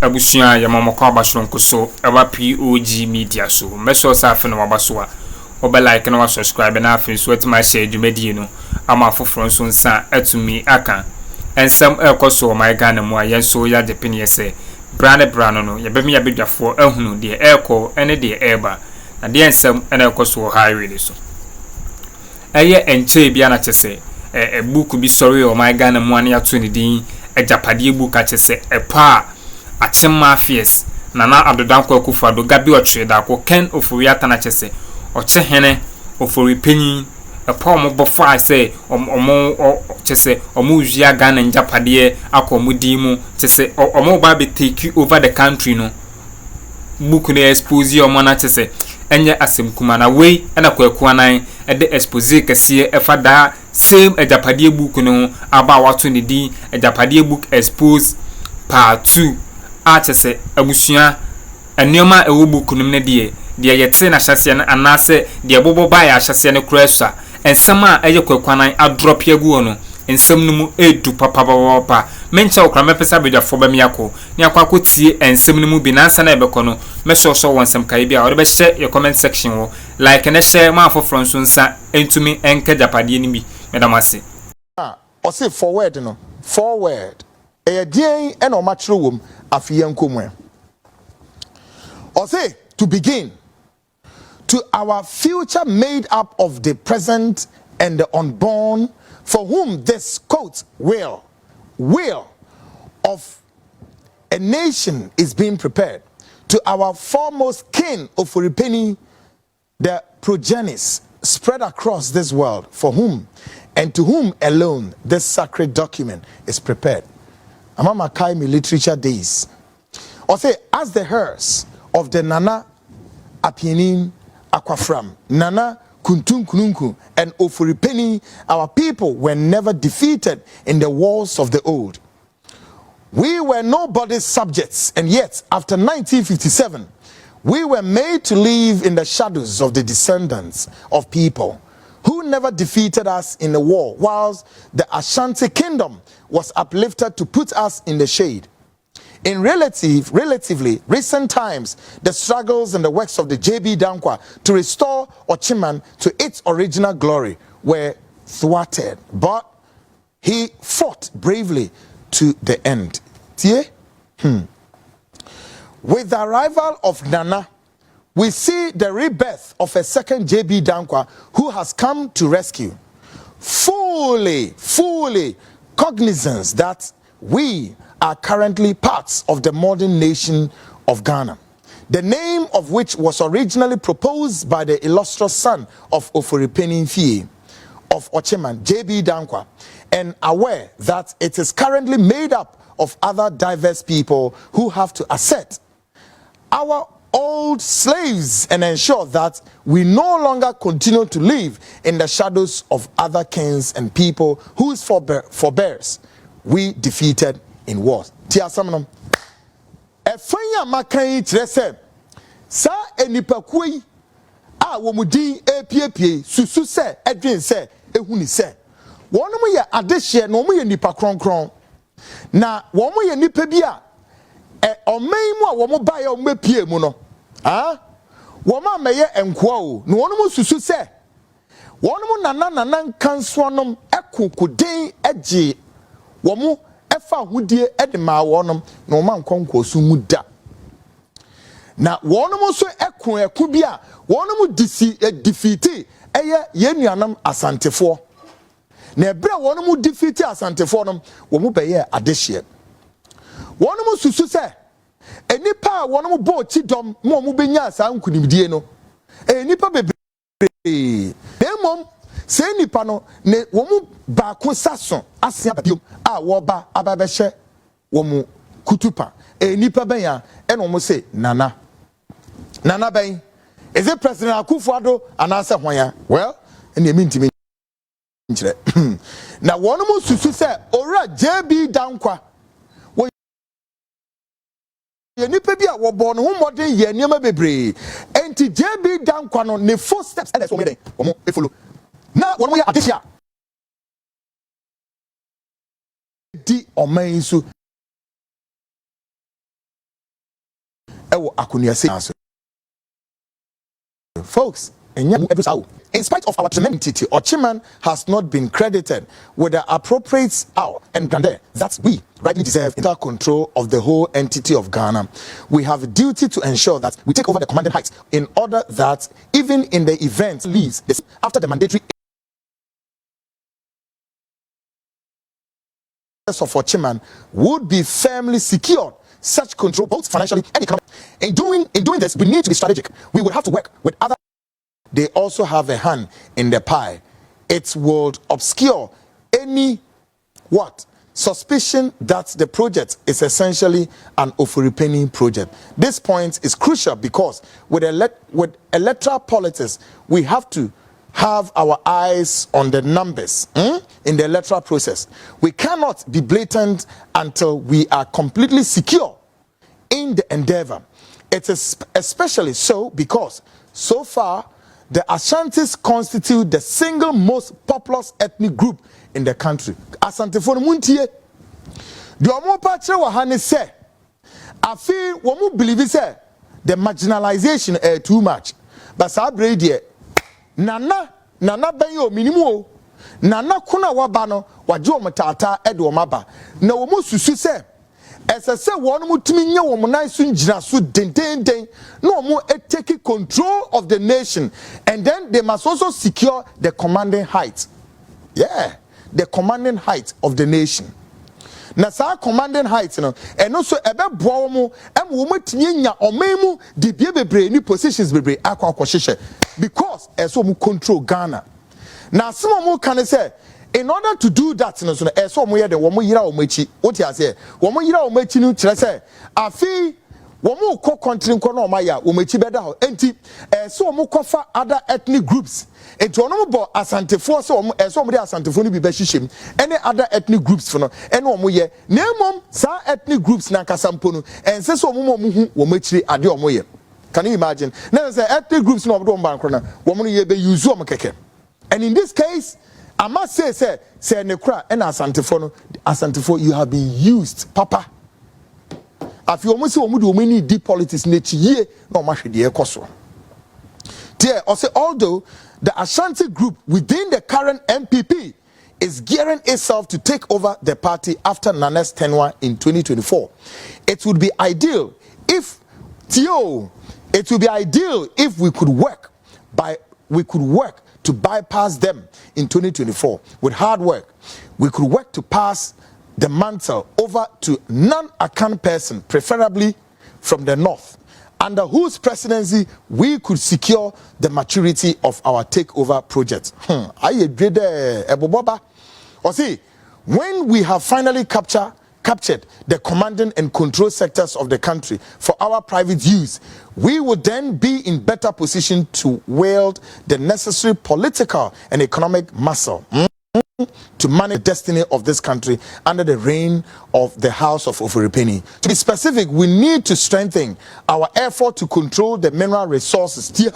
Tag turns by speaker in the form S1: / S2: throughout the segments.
S1: Abusua ya mamako abasonko so eba POG Media so meso safe no wabaso a obe like na wa subscribe na afi so etima share dwumadie no ama afoforo nso nsa atumi aka ensem ekoso my Ghana mu ayenso ya depene yese brand no ye bemi ya bedwafo ahunu de eko ene de eba na de ensem ene ekoso highway so eye enche bia na chese book bi sorry o my Ghana mu ane ato ne din AGYAPADIE book a chese epa Akyem mafias nana Addo Akuffo Addo gabi ﷺeČrět ako ken ofori atana chese oche hene ofori penyin epa omo bofo ase omo chese omo wia Ghana AGYAPADIE akomo dimu chese omo ba be take over the country no book no expose omo na chese enye asem kuma na we na kwaku anan e de expose kase e fada same AGYAPADIE book no aba wato ne din AGYAPADIE book expose part 2 Atese abusua enioma ewo book num ne de yete na hyase na anase de bobo ba ya hyase ne kresa ensem a eye kwakwanan adrop yagu no ensem numu edu papa mencha okra mepesa bedwafo ba miako ne akwako tie ensem numu bi nansa na ebeko no meso so wonsem kai bia wo be share your comment section wo like na share ma afoforo nso nsa entumi enka AGYAPADIE ni bi medamase
S2: o say forward no forward dděn and o matchro wom afiyen komwe or say to begin to our future made up of the present and the unborn for whom this quote will of a nation is being prepared to our foremost king of Oripeni the progenies spread across this world for whom and to whom alone this sacred document is prepared. Amama Akyem literature days. Or say, as the heirs of the Nana Apienin Aquafram, Nana Kuntun Kununku, and Ofuripeni, our people were never defeated in the wars of the old. We were nobody's subjects, and yet, after 1957, we were made to live in the shadows of the descendants of people who never defeated us in the war, whilst the Ashanti kingdom was uplifted to put us in the shade. In relatively recent times, the struggles and the works of the J.B. Dankwa to restore Ochimman to its original glory were thwarted, but he fought bravely to the end. With the arrival of Nana, we see the rebirth of a second J.B. Dankwa who has come to rescue, fully cognizant that we are currently parts of the modern nation of Ghana, the name of which was originally proposed by the illustrious son of Ofuripeni Fie of Ochimman, J.B. Dankwa, and aware that it is currently made up of other diverse people who have to accept our old slaves and ensure that we no longer continue to live in the shadows of other kings and people whose forebears we defeated in wars. Tiasamnom. Efanya makan kyerese sa enipakui a womudi epiepie susu se edwen se ehuni se wonom ye adehye na omo ye nipa kronkron na womo ye nipa bi a oman mu a womo bae o mepie mu no womo ameye enkoa o na wonom susu se wonom nana kansonom ekokuden age womo efa hudie edema wonom na woman konkosu mu da na wonom so eku bi a wonom defeat eye yenuanam asantefo na ebre wonom defeat asantefo nom womo beye adehye wonom susu se enipa wonom bo chidom mo mo benya asa nkunimdie no enipa bebre demom se nipa no ne womu ba ko saso asia biom a wo ba ababehye womu kutupa nipa ben ya eno mo se nana ben is it President Akuffo Addo anase hwan well ene mintimi nkyere na wono mo susu se ora JB Dankwa wo ye nipa bi a wo bo no ho modern ye niam bebre enti JB Dankwa no ne footsteps ele so me den wo follow na wono ya adehia di oman so ewo akunuase. Folks, in spite of our tremendous entity, Ōkyimman has not been credited with the appropriate and grandeur that we rightly deserve in control of the whole entity of Ghana. We have a duty to ensure that we take over the commanding heights in order that even in the event leaves after the mandatory of Ōkyimman would be firmly secured. Such control, both financially and economically. In doing this, we need to be strategic. We will have to work with other. They also have a hand in the pie. It will obscure any suspicion that the project is essentially an Ofuripeni project. This point is crucial because with electoral politics, we have to have our eyes on the numbers in the electoral process. We cannot be blatant until we are completely secure in the endeavor. It is especially so because so far the Ashantis constitute the single most populous ethnic group in the country. Asantefo no muntie. The omo pa kire wa ha ne se afi wo mu believe say the marginalization too much. But sa brede nana ben yo minimum o. Nana kuna waba no waje o mtata e de o maba. Na wo mu susu se esese won mu timi nye wo nan so ngira so den no mo take control of the nation, and then they must also secure the commanding height. Yeah, the commanding height of the nation. Na sa commanding height no eno so ebe boa mo wo matinye nya omemu de bie bebre ni positions bebre akwa hwehye because eso mo control Ghana. Na some mo kan say in order to do that no so eso mo ye de wo mo yira wo machi oti ase wo mo yira wo machi no kire say afi wo mo ko country nko na o maya wo machi beda ho enti eso mo kofa other ethnic groups enti ono mo bo asantefo so wo eso mo de asantefo no bi be hyehyem any other ethnic groups for no ene wo mo ye na emom sa ethnic groups na kasampo no ense so mo hu wo machi ade wo mo ye. Can you imagine? Now say ethnic groups no obo bankro na wo mo ye be use wo mo keke. And in this case, I must say nekura and asantefo you have been used, papa. If you almost say many deep politics next year, no matter the ekoso. There, although the Ashanti group within the current MPP is gearing itself to take over the party after Nana's tenure in 2024, it would be ideal if we could work to bypass them in 2024 with hard work. We could work to pass the mantle over to non-Akan person, preferably from the north, under whose presidency we could secure the maturity of our takeover project. When we have finally captured the commanding and control sectors of the country for our private use, we would then be in better position to wield the necessary political and economic muscle to manage the destiny of this country under the reign of the House of Ofuripeni. To be specific, we need to strengthen our effort to control the mineral resources. They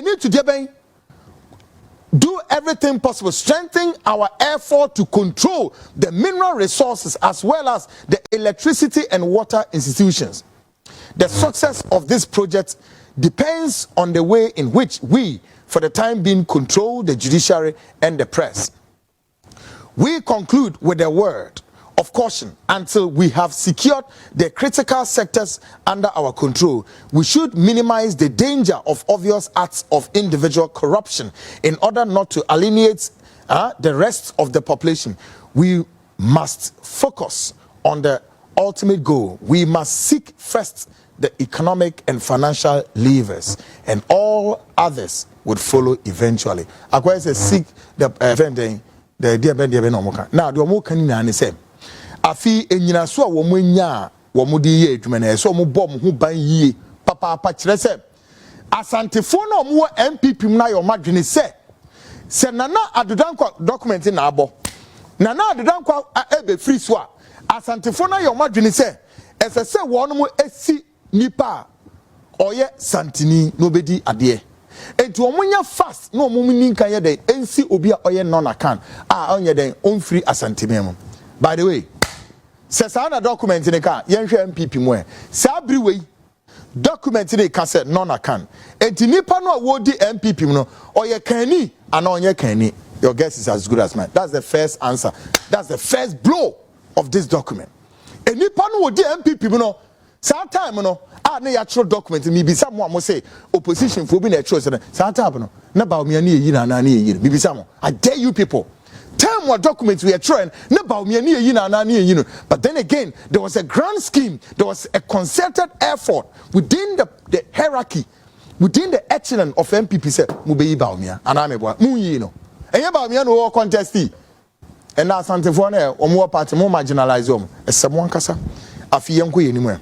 S2: need to do everything possible, strengthen our effort to control the mineral resources as well as the electricity and water institutions. The success of this project depends on the way in which we, for the time being, control the judiciary and the press. We conclude with a word of caution. Until we have secured the critical sectors under our control, we should minimize the danger of obvious acts of individual corruption in order not to alienate the rest of the population. We must focus on the ultimate goal. We must seek first the economic and financial levers, and all others would follow eventually. Akwai says seek the dear Ben Nomoka. Now the Omoka ni say afi enyina so a wo nya wo mo di ye adwuma na so mo bom ho ban yie papa kire se asantefo na mo MPP na yo madwene se nana adodankwa document na abo nana adodankwa ebe free so a asantefo na yo madwene se esese won mo esi nipa oye santini no bedi ade enti omunya fast no omumini kan ye den ensi obi a oye non account onye den on free asantemem. By the way, se sa na document ne ka yen hwe MPP mo e sa briwe document they can say non-account. And nipa no wo di MPP no or ye kani and on ye kani. Your guess is as good as mine. That's the first answer. That's the first blow of this document. And nipa no wo di MPP no sometime no na actual document me be someone mo say opposition for be na trust sometime no na Bawumia na yi na yi me be someone. I dare you people. Time what documents we are trying, but then again, there was a grand scheme, there was a concerted effort within the hierarchy, within the echelon of MPP. Said, Mubeyi Bawumia, and I'm a boy, Muyino. And you Bawumia no contestee. And now Santa Fone, or more party, more marginalized, as someone Kasa, Afiyanku anywhere.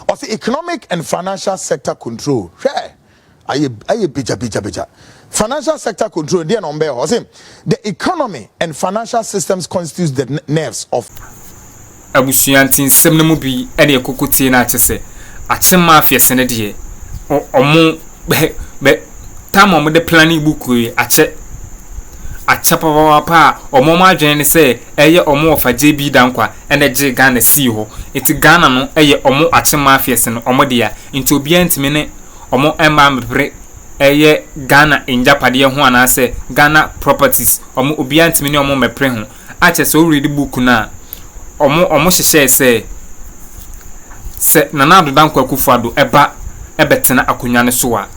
S2: Also, economic and financial sector control. Aye, bija. Financial sector control, dear number, the economy and financial systems constitute the nerves of
S1: Abusuantin semnemu bi ene ekokotie na atese achema afia senedie omo be tam omo de planning book we ache papa omo ma adwen ne se eye omo ofa JB dankwa ene je Ghana si ho eti Ghana no eye omo achema afia sen omo de ya nti obi antime ne omo emma mbre eye Ghana AGYAPADIE ho anase Ghana properties omo obi antime ne omo mepre ho ache so read book na omo hye se nana Addo dankwa Akuffo Addo ebetena akonwa ne so a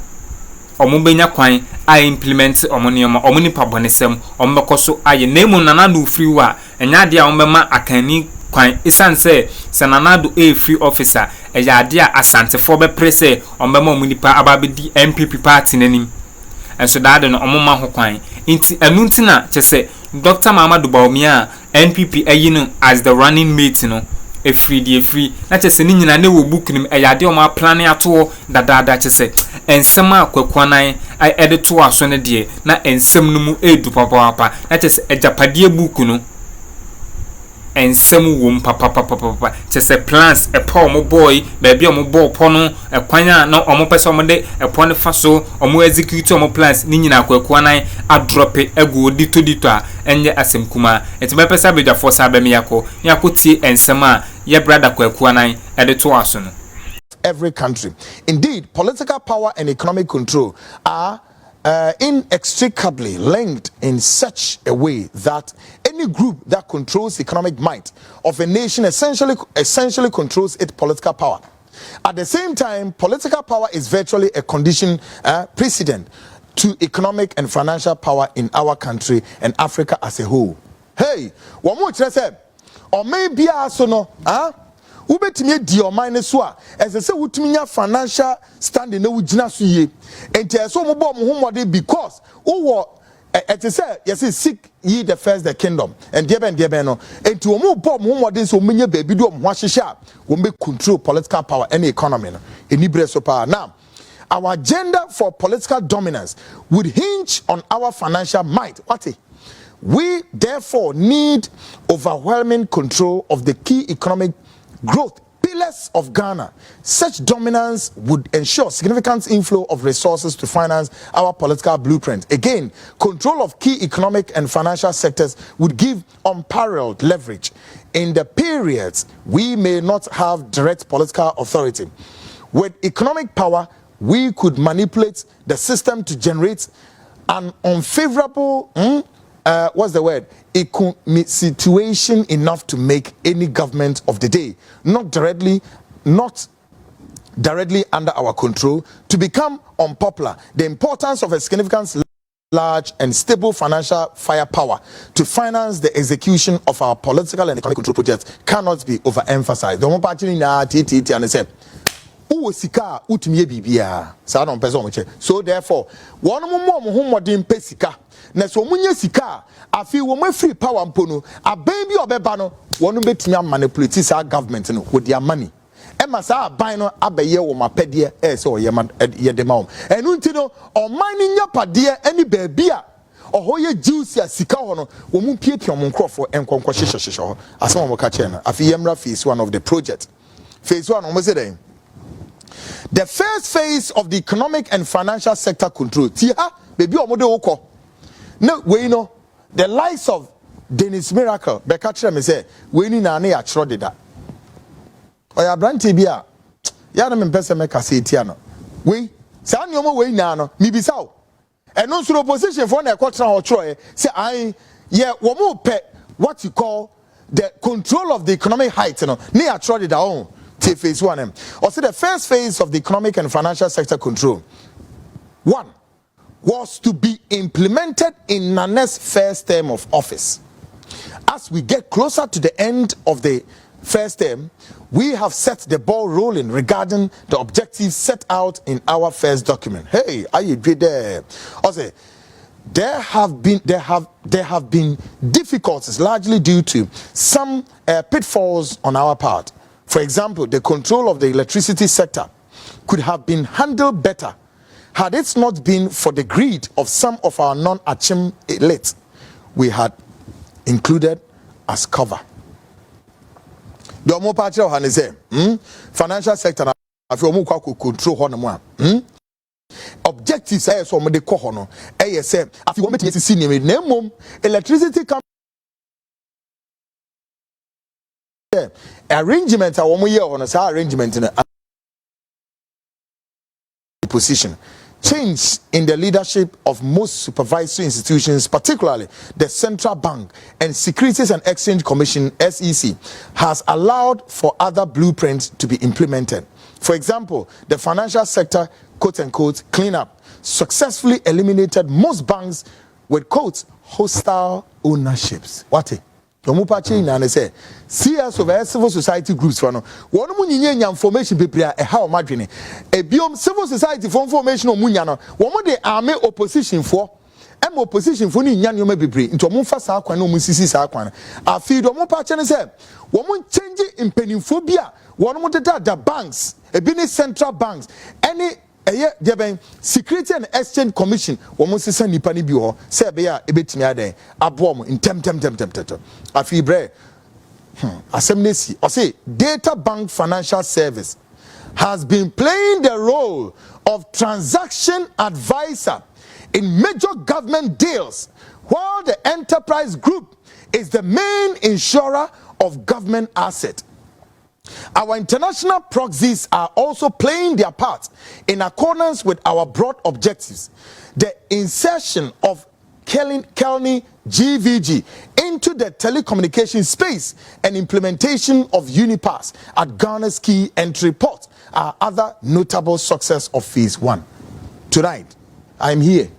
S1: omo benya kwan a implement omo nioma omo nipa bonesem omo bekoso aye nemu nana Addo free wa enya de a omo bema akani kwan isan se nana Addo free officer eya ade a asantefo be prese omo bema omo nipa ababedi MPP party nanim enso daade no omo ma ho kwan inti enu ntina chese Dr. Mahama Bawumia NPP ayino as the running mate no free na chese ni nyina ne wo book nim eyade o ma plan ato dada chese ensem akwakwanan ai edito aso ne de na ensem no mu edu papa na chese AGYAPADIE book no ensem wo papa chese plans e pa omo boy baby omo ball pono ekwanya na omo pese omo de epo ne faso omo execute omo plans ni nyina akwakwanan adrope egu dito a enye asem kuma enti be pese abedwa force abemi yakotie ensem a ye brother kwakwanan edito aso no.
S2: Every country. Indeed, political power and economic control are inextricably linked in such a way that any group that controls economic might of a nation essentially controls its political power. At the same time, political power is virtually a condition precedent to economic and financial power in our country and Africa as a whole. Hey, one more say, or maybe also no, ubetimi di o mine so a esese wutumi nya financial standing na wugina so ye enti eso mo bo mo homode because wo etese yes seek ye the first the kingdom and debe no enti wo mo bo mo homode so menye baby do mo hahehia wo be control political power and economy no enibre so power. Now our agenda for political dominance would hinge on our financial might. We therefore need overwhelming control of the key economic growth pillars of Ghana. Such dominance would ensure significant inflow of resources to finance our political blueprint. Again, control of key economic and financial sectors would give unparalleled leverage. In the periods we may not have direct political authority, with economic power, we could manipulate the system to generate an unfavorable situation enough to make any government of the day not directly under our control to become unpopular. The importance of a significant, large and stable financial firepower to finance the execution of our political and economic control projects cannot be overemphasized. The one party and say sika utumie bibia sa don pese omoche. So therefore one mo homodin pesika na so munye sika afi wo ma free power mpono aban bi obeba no wonu betumi manipulate sa government no with their money e ma sa aban no abeye wo mapede se ye de ma wo enu nti no oman ni nyapade ani baabia ohoye juice sika ho no wo mu piepie omo nkrofo enkonkwo hyehyehye ho asem omo ka che na afi yemra phase 1 of the project. Phase 1 omo say den the first phase of the economic and financial sector control. Baby, no, we know the likes of Dennis Miracle. Bekachre me say, we ni na ne ya chro de da. Oya brante bia ya na me pese me kase etia no we sa nneoma we nyina no mi bisa o eno nso opposition for na ekotra ho tro say I yeah wo mo pe what you call the control of the economic height, you know, near tried it own till phase 1. Or say the first phase of the economic and financial sector control. 1 was to be implemented in Nana's first term of office. As we get closer to the end of the first term, we have set the ball rolling regarding the objectives set out in our first document. Hey, are you there? Also, there have been difficulties largely due to some pitfalls on our part. For example, the control of the electricity sector could have been handled better had it not been for the greed of some of our non-Akyem elites we had included as cover. The omo party of Hanese, financial sector na afi omo kwa control ho no a. Objectives say so de ko ho no say afi wo metime sisi ni na mom electricity company arrangement a wo mo ye ho no say arrangement na position change in the leadership of most supervisory institutions, particularly the Central Bank and Securities and Exchange Commission (SEC), has allowed for other blueprints to be implemented. For example, the financial sector quote-unquote cleanup successfully eliminated most banks with quote hostile ownerships. What? Yomupache na say CS over civil society groups for no one mu nyenya information bebre e ha o madwene e biom civil society for information o munya no wo de army opposition for opposition for ni nya nyoma bebre nto mo fa sa akwan no mo sisi sa akwan afi do mo pa che ne say wo mo change impenifo bia wo mo da banks e bi ni central banks any the Security and Exchange Commission almost sisa nipa ni bi ho se be ya ebetimi adan abom tem afi bre assembly or say Data Bank Financial Service has been playing the role of transaction advisor in major government deals, while the enterprise group is the main insurer of government assets. Our international proxies are also playing their part in accordance with our broad objectives. The insertion of Kelny GVG into the telecommunication space and implementation of Unipass at Ghana's key entry port are other notable success of phase 1. Tonight, I'm here.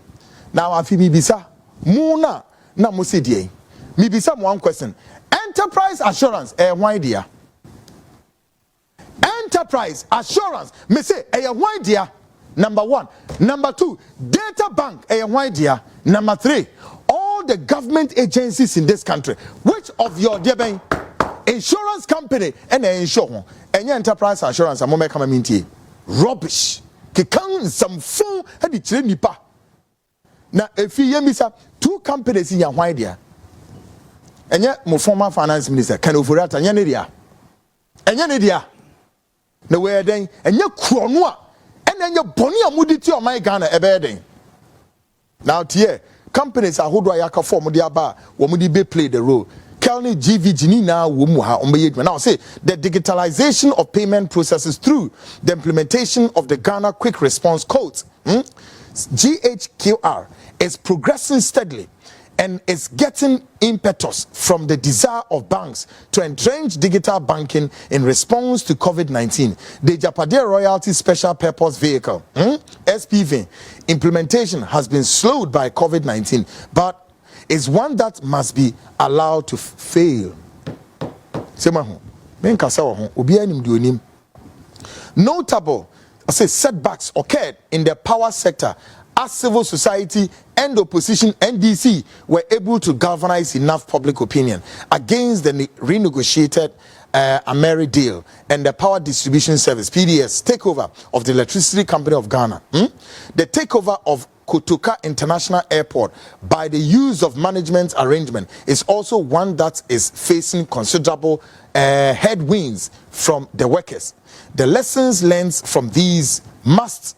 S2: Now, afi mibisa muna na musidie. Mibisa one question. Enterprise assurance, why dear? Enterprise assurance, me say, why dear? Number 1. Number 2, data bank, why dear? Number 3, all the government agencies in this country, which of your dear ben insurance company and insure any enterprise assurance, I'm gonna come minty rubbish. Kikan some phone had the nipa. Now, if you hear me, sir, 2 companies in your why dear? And yet, my former finance minister can overrate and yan idia. No way then, and your chronua, and then your bonia mudity on my Ghana a bedding. Now, tier companies are who do I Akyapa Mudiaba, Womudi be play the role. Kelny GVG now Wumuha on now say the digitalization of payment processes through the implementation of the Ghana Quick Response Codes, GHQR, is progressing steadily and is getting impetus from the desire of banks to entrench digital banking in response to COVID-19. The AGYAPADIE Royalty Special Purpose Vehicle, SPV, implementation has been slowed by COVID-19, but is one that must be allowed to fail. Notable setbacks occurred in the power sector as civil society and opposition NDC were able to galvanize enough public opinion against the renegotiated Ameri deal and the Power Distribution Service (PDS) takeover of the Electricity Company of Ghana. The takeover of Kotoka International Airport by the use of management arrangement is also one that is facing considerable headwinds from the workers. The lessons learned from these must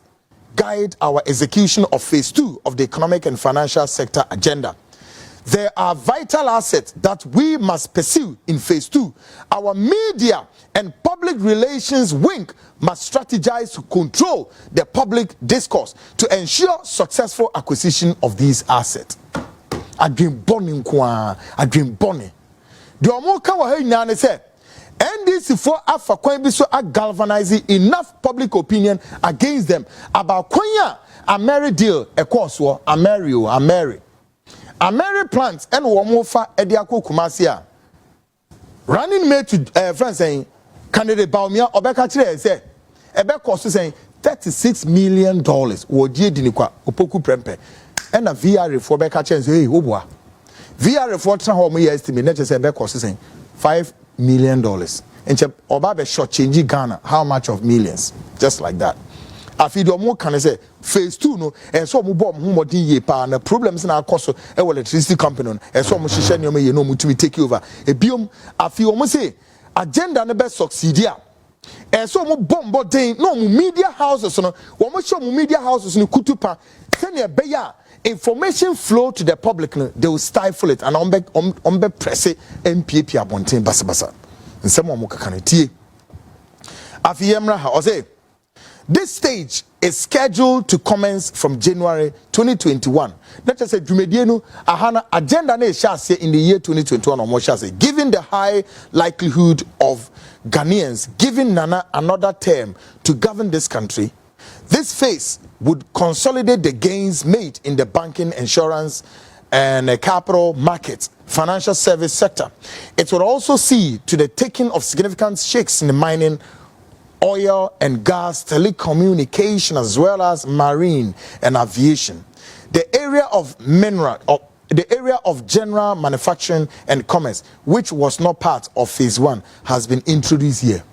S2: guide our execution of phase 2 of the economic and financial sector agenda. there are vital assets that we must pursue in phase 2. Our media and public relations wing must strategize to control the public discourse to ensure successful acquisition of these assets. Adwen boni nkwa, adwen boni. The omoka wa nyina ne say NDC for afa kwan bi so galvanizing enough public opinion against them about kwanya a Mary deal ekoso a Mary plants and womofa ediako kumasi a running mate to friends saying candidate Bawumia obeka kire say ebe cost saying $36 million wo die dinikwa opoku prempe and a VR for beka kire say hey obua VR for tran ho mo estimate na say ebe cost saying $5 million and oba be short change Ghana how much of millions just like that. Afi do mo kan say phase 2 no and so mo bom ho modin ye pa na problems na akoso e electricity company no and so mo hihye ne ye no mo to take over e biom afi o mo say agenda ne be succeed a and so mo bombo den no mo media houses no wo mo show mo media houses no kutupa say ne be ya information flow to the public no they will stifle it and on be press MPP abonten basabasa nsem mo kaka no tie afi yemra ha o say this stage is scheduled to commence from January 2021. Let us say Jumedienu ahana agenda na shase in the year 2021 or more shase. Given the high likelihood of Ghanaians giving Nana another term to govern this country, this phase would consolidate the gains made in the banking, insurance, and capital markets, financial service sector. It would also see to the taking of significant shakes in the mining, oil and gas, telecommunication, as well as marine and aviation. The area of general manufacturing and commerce, which was not part of phase 1, has been introduced here.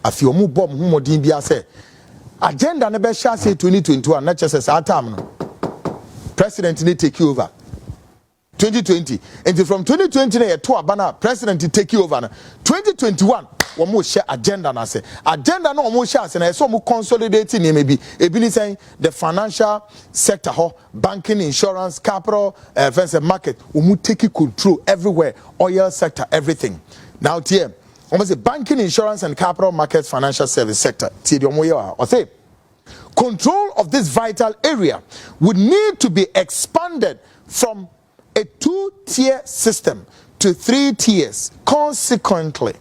S2: Afiomu bom humodin bia say agenda ne be sha say 2021 na chese sa time no president need take over 2020 and from 2020 na to abana president take over na 2021 wo mo share agenda na say agenda na wo mo share say na so mo consolidate ni maybe ebini say the financial sector ho banking, insurance, capital finance market wo mo take control everywhere, oil sector, everything. Now tie almost say banking, insurance and capital markets, financial service sector tie di omo ye o say control of this vital area would need to be expanded from a 2-tier system to 3 tiers. Consequently,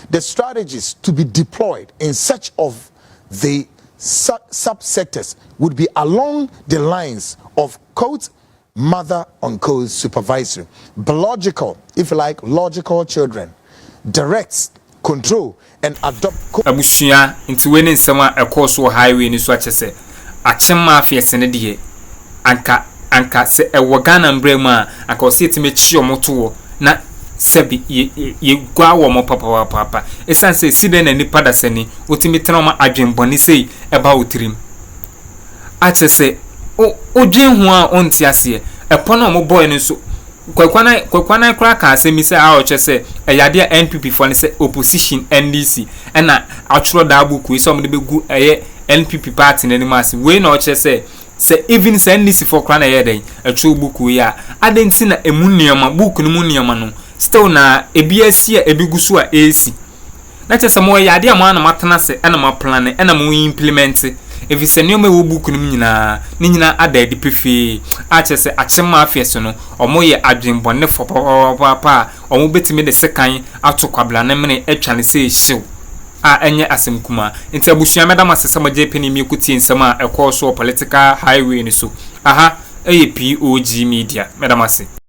S2: the strategies to be deployed in such of the subsectors would be along the lines of quote mother unquote supervisory, biological, if you like, logical children, directs, control and adopt.
S1: Abushia into winning summer a course or highway in such as Akyem mafia senedie anka se e wagana mbrema anka osi etime chi omoto na sebi ye gwa wo mo papa esan se side na nipa da sani otimi tenoma adwenboni sei eba otirim ache se odwen ho a onti ase epono mo boy no so kwakwana kra ka se mi se a o che se eyade NPP fo ne se opposition NDC na atro da buku so mo de begu eye NPP party na ni mase we na o che se even send this for crana yeden a true book we are adentina emuniama book no muniama no still na ebiasia ebigusu a AC na tese mo yade am na matena se na ma plan na mo implement if senyo me wo book no nyina ada di prefe a tese Akyem afeso no omo ye adwenbonne fo papa omo betimi de sekan atokwabla na mene etwane se hyew a enye asem kuma nti abusuya meda masesa maje pani mi kutie nsem a ekọ so political highway ni so aha eye POG Media meda mase